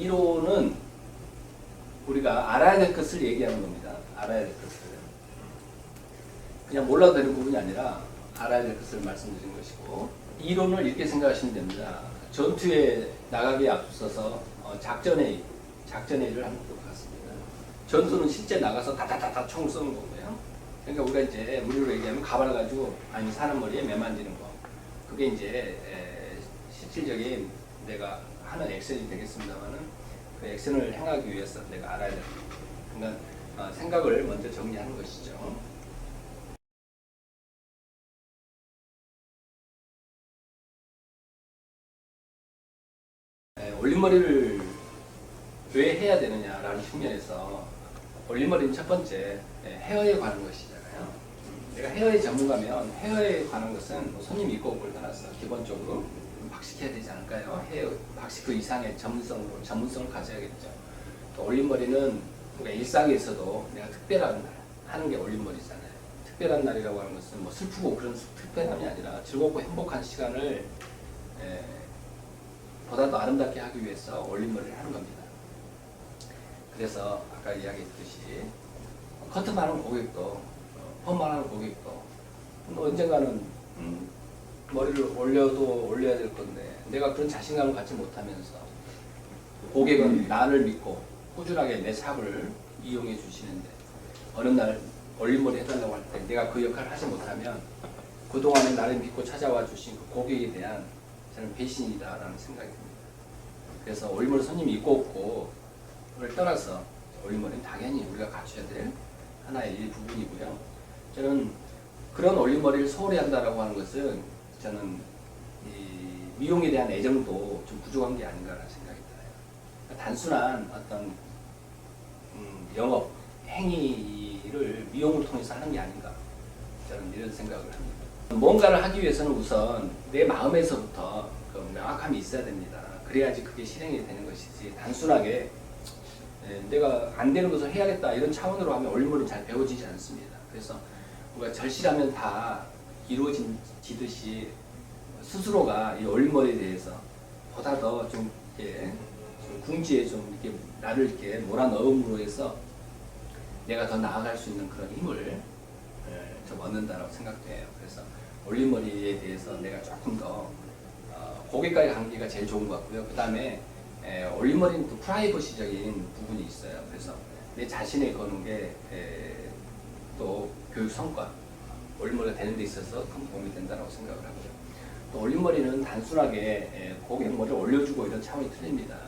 이론은 우리가 알아야 될 것을 얘기하는 겁니다. 알아야 될 것을. 그냥 몰라도 되는 부분이 아니라 알아야 될 것을 말씀드린 것이고, 이론을 이렇게 생각하시면 됩니다. 전투에 나가기에 앞서서 작전회의를 하는 것과 같습니다. 전투는 실제 나가서 다다다다 총을 쏘는 거고요. 그러니까 우리가 이제 우리로 얘기하면 가발을 가지고 아니 사람 머리에 매 만지는 거. 그게 이제 실질적인 내가 하는 액션이 되겠습니다만은 그 액션을 행하기 위해서 내가 알아야 됩니다. 그러니까 생각을 먼저 정리하는 것이죠. 올림머리를 왜 해야 되느냐라는 측면에서 올림머리는 첫 번째 헤어에 관한 것이잖아요. 내가 헤어의 전문가면 헤어에 관한 것은 뭐 손님 있고 뭘 떠나서 기본적으로 박식해야 되지 않을까요? 헤어 박식 그 이상의 전문성을 가져야겠죠. 또 올림머리는 우리가 일상에서도 내가 특별한 날 하는 게 올림머리잖아요. 특별한 날이라고 하는 것은 뭐 슬프고 그런 특별함이 아니라 즐겁고 행복한 시간을 보다 더 아름답게 하기 위해서 올림머리를 하는 겁니다. 그래서 아까 이야기했듯이 커트만 고객도 펌만 하는 고객도 언젠가는 머리를 올려야 될 건데 내가 그런 자신감을 갖지 못하면서 고객은 나를 믿고 꾸준하게 내 샵을 이용해 주시는데 어느 날 올림머리 해달라고 할 때 내가 그 역할을 하지 못하면 그동안에 나를 믿고 찾아와 주신 그 고객에 대한 저는 배신이다라는 생각이 듭니다. 그래서 올림머리 손님이 있고 없고를 떠나서 올림머리는 당연히 우리가 갖춰야 될 하나의 일부분이고요. 저는 그런 올림머리를 소홀히 한다라고 하는 것은 저는 이 미용에 대한 애정도 좀 부족한 게 아닌가라는 생각이 들어요. 그러니까 단순한 어떤 영업 행위를 미용을 통해서 하는 게 아닌가 저는 이런 생각을 합니다. 뭔가를 하기 위해서는 우선 내 마음에서부터 그 명확함이 있어야 됩니다. 그래야지 그게 실행이 되는 것이지 단순하게 내가 안 되는 것을 해야겠다 이런 차원으로 하면 올림머리는 잘 배워지지 않습니다. 그래서 우리가 절실하면 다 이루어지듯이 스스로가 이 올림머리에 대해서 보다 더 좀 이렇게 좀 궁지에 좀 이렇게 나를 이렇게 몰아넣음으로 해서 내가 더 나아갈 수 있는 그런 힘을 좀 얻는다라고 생각돼요. 그래서 올림머리에 대해서 내가 조금 더 고객과의 관계가 제일 좋은 것 같고요. 그 다음에 올림머리는 또 프라이버시적인 부분이 있어요. 그래서 내 자신에 거는 게 또 교육 성과, 올림머리가 되는 데 있어서 큰 도움이 된다고 생각을 하고요. 또 올림머리는 단순하게 고객 머리를 올려주고 이런 차원이 틀립니다.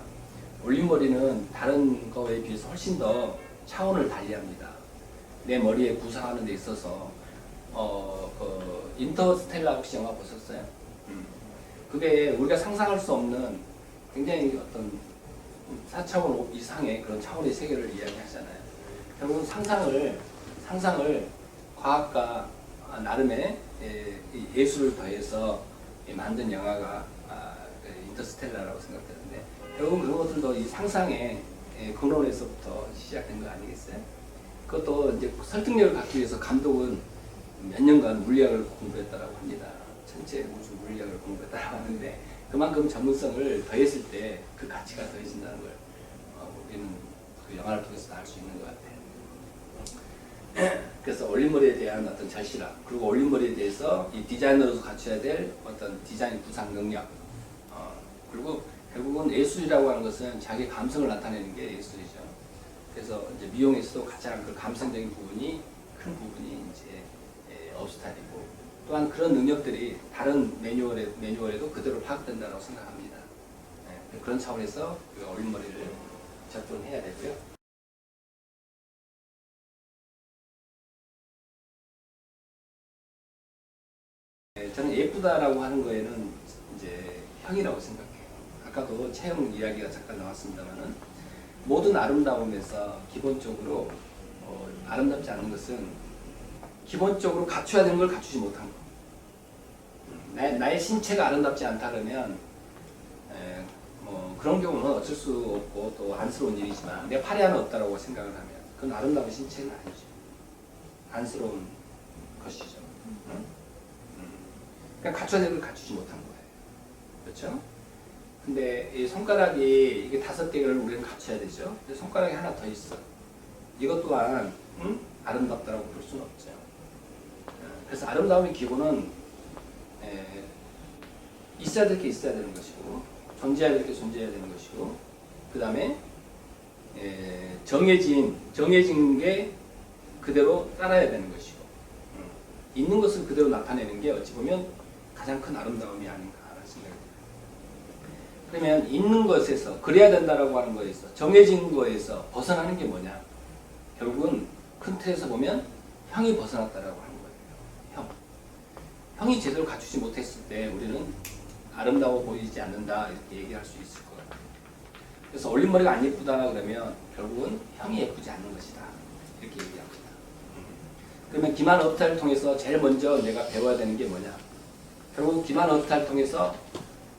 올림머리는 다른 거에 비해서 훨씬 더 차원을 달리합니다. 내 머리에 구상하는 데 있어서 그 인터스텔라 혹시 영화 보셨어요? 그게 우리가 상상할 수 없는 굉장히 어떤 4차원 이상의 그런 차원의 세계를 이야기하잖아요. 결국은 상상을 과학과 나름의 예술을 더해서 만든 영화가 인터스텔라라고 생각되는데 결국은 그런 것들도 이 상상의 근원에서부터 시작된 거 아니겠어요? 그것도 이제 설득력을 갖기 위해서 감독은 몇 년간 물리학을 공부했다고 합니다. 전체 우주 물리학을 공부했다고 하는데 그만큼 전문성을 더했을 때 그 가치가 더해진다는 걸 우리는 그 영화를 통해서 알 수 있는 것 같아요. 그래서 올림머리에 대한 어떤 절실함 그리고 올림머리에 대해서 이 디자이너로서 갖춰야 될 어떤 디자인 구상 능력 그리고 결국은 예술이라고 하는 것은 자기 감성을 나타내는 게 예술이죠. 그래서 이제 미용에서도 가장 그 감성적인 부분이 큰 부분이 이제 업스타일이고 또한 그런 능력들이 다른 매뉴얼에도 그대로 파악된다고 생각합니다. 그런 차원에서 올림머리를 접근해야 되고요. 저는 예쁘다라고 하는 거에는 이제 형이라고 생각해요. 아까도 체형 이야기가 잠깐 나왔습니다만은 모든 아름다움에서 기본적으로 아름답지 않은 것은 기본적으로 갖춰야 되는 걸 갖추지 못한 거. 나의 신체가 아름답지 않다 그러면 뭐 그런 경우는 어쩔 수 없고 또 안쓰러운 일이지만 내 팔이 하나 없다라고 생각을 하면 그건 아름다운 신체는 아니죠. 안쓰러운 것이죠. 그러니까 갖춰야 되는 걸 갖추지 못한 거예요. 그렇죠? 근데 이 손가락이 이게 5개를 우리는 갖춰야 되죠. 근데 손가락이 하나 더 있어. 이것 또한 아름답다라고 볼 수는 없죠. 그래서 아름다움의 기본은 있어야 될 게 있어야 되는 것이고, 존재해야 될 게 존재해야 되는 것이고, 그 다음에 정해진 게 그대로 따라야 되는 것이고, 있는 것을 그대로 나타내는 게 어찌 보면 가장 큰 아름다움이 아닌가 하는 생각이 듭니다. 그러면 있는 것에서, 그래야 된다라고 하는 거에서, 정해진 거에서 벗어나는 게 뭐냐? 결국은 큰 틀에서 보면 형이 벗어났다라고 하는 거예요. 형이 제대로 갖추지 못했을 때 우리는 아름다워 보이지 않는다 이렇게 얘기할 수 있을 것 같아요. 그래서 올림머리가 안 예쁘다 그러면 결국은 형이 예쁘지 않는 것이다 이렇게 얘기합니다. 그러면 기만 어부타를 통해서 제일 먼저 내가 배워야 되는 게 뭐냐? 결국 기만 어부타를 통해서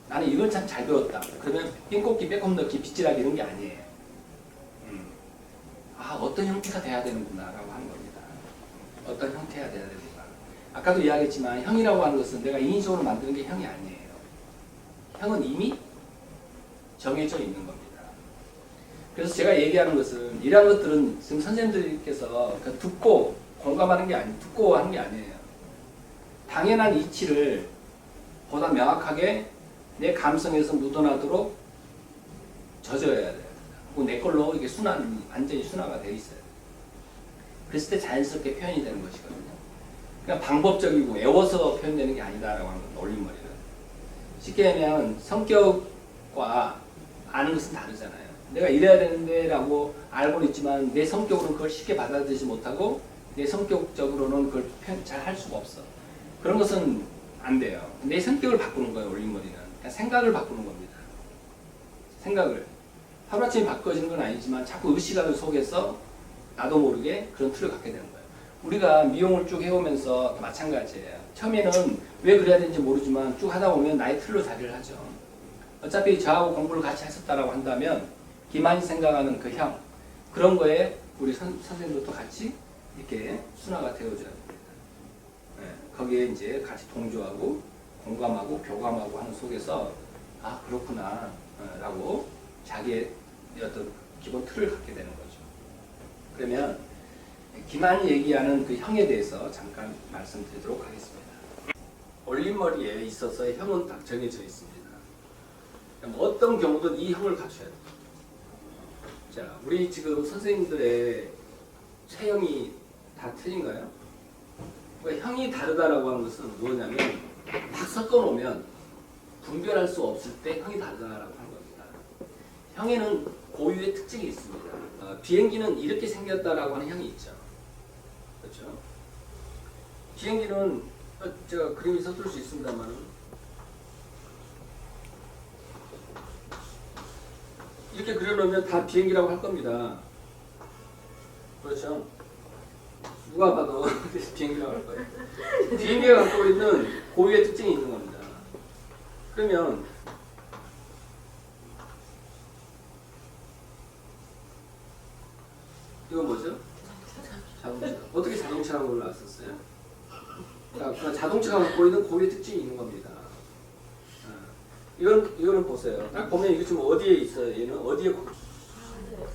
나는 이걸 참 잘 배웠다. 그러면 삥 꽂기, 빼꼼 넣기, 빗질하기 이런 게 아니에요. 어떤 형태가 돼야 되는구나 라고 하는 겁니다. 어떤 형태가 돼야 되는가. 아까도 이야기했지만 형이라고 하는 것은 내가 인위적으로 만드는 게 형이 아니에요. 형은 이미 정해져 있는 겁니다. 그래서 제가 얘기하는 것은 이러한 것들은 지금 선생님들께서 듣고 공감하는 게 아니에요. 듣고 하는 게 아니에요. 당연한 이치를 보다 명확하게 내 감성에서 묻어나도록 젖어야 돼요. 내 걸로 이게 완전히 순화가 되어 있어요. 그랬을 때 자연스럽게 표현이 되는 것이거든요. 그냥 방법적이고 애워서 표현되는 게 아니다라고 하는 겁니다. 올림머리는. 쉽게 하면 성격과 아는 것은 다르잖아요. 내가 이래야 되는데 라고 알고는 있지만 내 성격으로는 그걸 쉽게 받아들이지 못하고 내 성격적으로는 그걸 표현 잘 할 수가 없어. 그런 것은 안 돼요. 내 성격을 바꾸는 거예요. 올림머리는. 그냥 생각을 바꾸는 겁니다. 생각을. 하루아침에 바꿔지는 건 아니지만 자꾸 의식하는 속에서 나도 모르게 그런 틀을 갖게 되는 거예요. 우리가 미용을 쭉 해오면서 마찬가지예요. 처음에는 왜 그래야 되는지 모르지만 쭉 하다 보면 나의 틀로 자리를 하죠. 어차피 저하고 공부를 같이 하셨다라고 한다면 기만이 생각하는 그 형, 그런 거에 우리 선생님들도 같이 이렇게 순화가 되어줘야 됩니다. 거기에 이제 같이 동조하고 공감하고 교감하고 하는 속에서 그렇구나 라고 자기의 어떤 기본 틀을 갖게 되는 거죠. 그러면 기만이 얘기하는 그 형에 대해서 잠깐 말씀드리도록 하겠습니다. 올림머리에 있어서의 형은 딱 정해져 있습니다. 어떤 경우든 이 형을 갖춰야 돼요. 자, 우리 지금 선생님들의 체형이 다 틀린가요? 그러니까 형이 다르다라고 하는 것은 뭐냐면 막 섞어놓으면 분별할 수 없을 때 형이 다르다라고 하는 겁니다. 형에는 고유의 특징이 있습니다. 비행기는 이렇게 생겼다라고 하는 형이 있죠. 그렇죠? 비행기는 제가 그림이 서툴 수 있습니다만 이렇게 그려놓으면 다 비행기라고 할 겁니다. 그렇죠? 누가 봐도 비행기라고 할 거예요. 비행기가 갖고 있는 고유의 특징이 있는 겁니다. 그러면 이건 뭐죠? 자동차. 어떻게 자동차라고 올라왔었어요? 자, 자동차가 갖고 있는 고유의 특징이 있는 겁니다. 이거는 보세요. 딱 보면 이게 지금 어디에 있어요? 얘는 어디에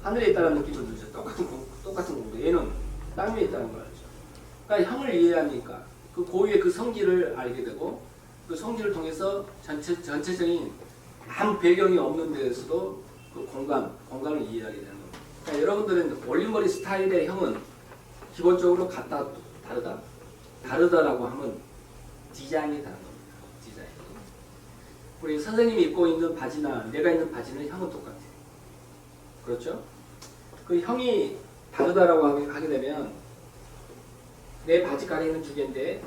하늘에 있다는 느낌을 들죠. 똑같은 공도. 얘는 땅 위에 있다는 걸 알죠. 그러니까 형을 이해하니까 그 고유의 그 성질을 알게 되고 그 성질을 통해서 전체적인 아무 배경이 없는 데에서도 그 공간을 이해하게 되는 겁니다. 그러니까 여러분들은 올림머리 스타일의 형은 기본적으로 같다, 다르다? 다르다라고 하면 디자인이 다른 겁니다. 디자인. 우리 선생님이 입고 있는 바지나 내가 입는 바지는 형은 똑같아요. 그렇죠? 그 형이 다르다라고 하게 되면 내 바지가리는 2개인데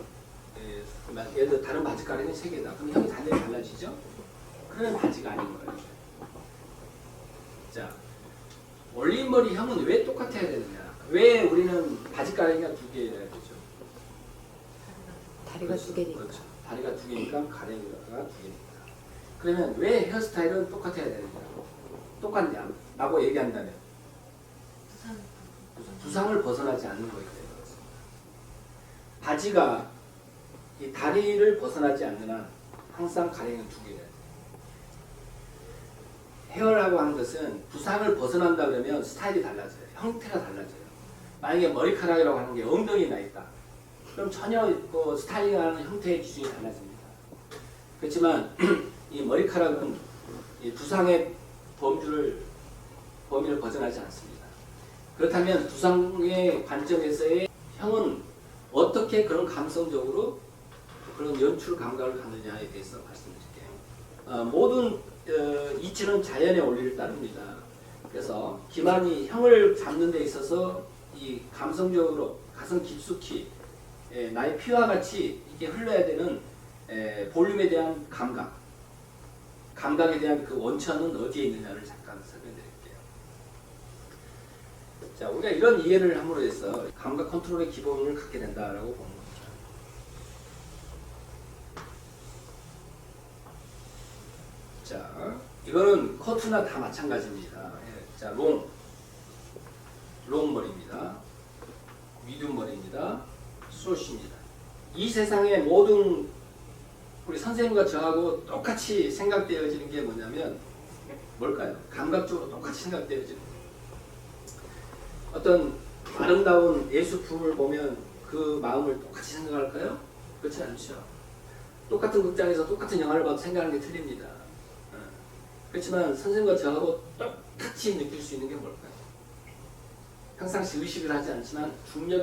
예를 들어 다른 바지가리는 3개다. 그럼 형이 달라지죠? 그러면 바지가 아닌 거예요. 자, 올림머리 형은 왜 똑같아야 되느냐? 왜 우리는 바지가리가 2개여야 되죠? 다리가 2개니까. 그렇죠. 다리가 2개니까 가랭이가 2개니까. 그러면 왜 헤어스타일은 똑같아야 되느냐? 똑같냐? 라고 얘기한다면 두상을 벗어나지 않는 거기 때문에 그렇습니다. 바지가 이 다리를 벗어나지 않는 한 항상 가랭이는 2개래요. 헤어라고 하는 것은 두상을 벗어난다 그러면 스타일이 달라져요. 형태가 달라져요. 만약에 머리카락이라고 하는 게 엉덩이에 나 있다. 그럼 전혀 그 스타일링하는 형태의 기준이 달라집니다. 그렇지만 이 머리카락은 이 두상의 범위를 벗어나지 않습니다. 그렇다면 두상의 관점에서의 형은 어떻게 그런 감성적으로 그런 연출 감각을 갖느냐에 대해서 말씀드릴게요. 모든 이치는 자연의 원리를 따릅니다. 그래서 기만이 형을 잡는 데 있어서 이 감성적으로 가슴 깊숙이 나의 피와 같이 이게 흘러야 되는 볼륨에 대한 감각에 대한 그 원천은 어디에 있느냐를 잠깐 설명드릴게요. 자, 우리가 이런 이해를 함으로 해서 감각 컨트롤의 기본을 갖게 된다라고 보는 겁니다. 자, 이거는 커트나 다 마찬가지입니다. 자, 롱 머리입니다. 미디움 머리입니다. 숏입니다. 이 세상의 모든 우리 선생님과 저하고 똑같이 생각되어지는 게 뭐냐면 뭘까요? 감각적으로 똑같이 생각되어지는 거예요. 어떤 아름다운 예술품을 보면 그 마음을 똑같이 생각할까요? 그렇지 않죠. 똑같은 극장에서 똑같은 영화를 봐도 생각하는 게 틀립니다. 그렇지만 선생님과 저하고 똑같이 느낄 수 있는 게 뭘까요? 평상시 의식을 하지 않지만 중력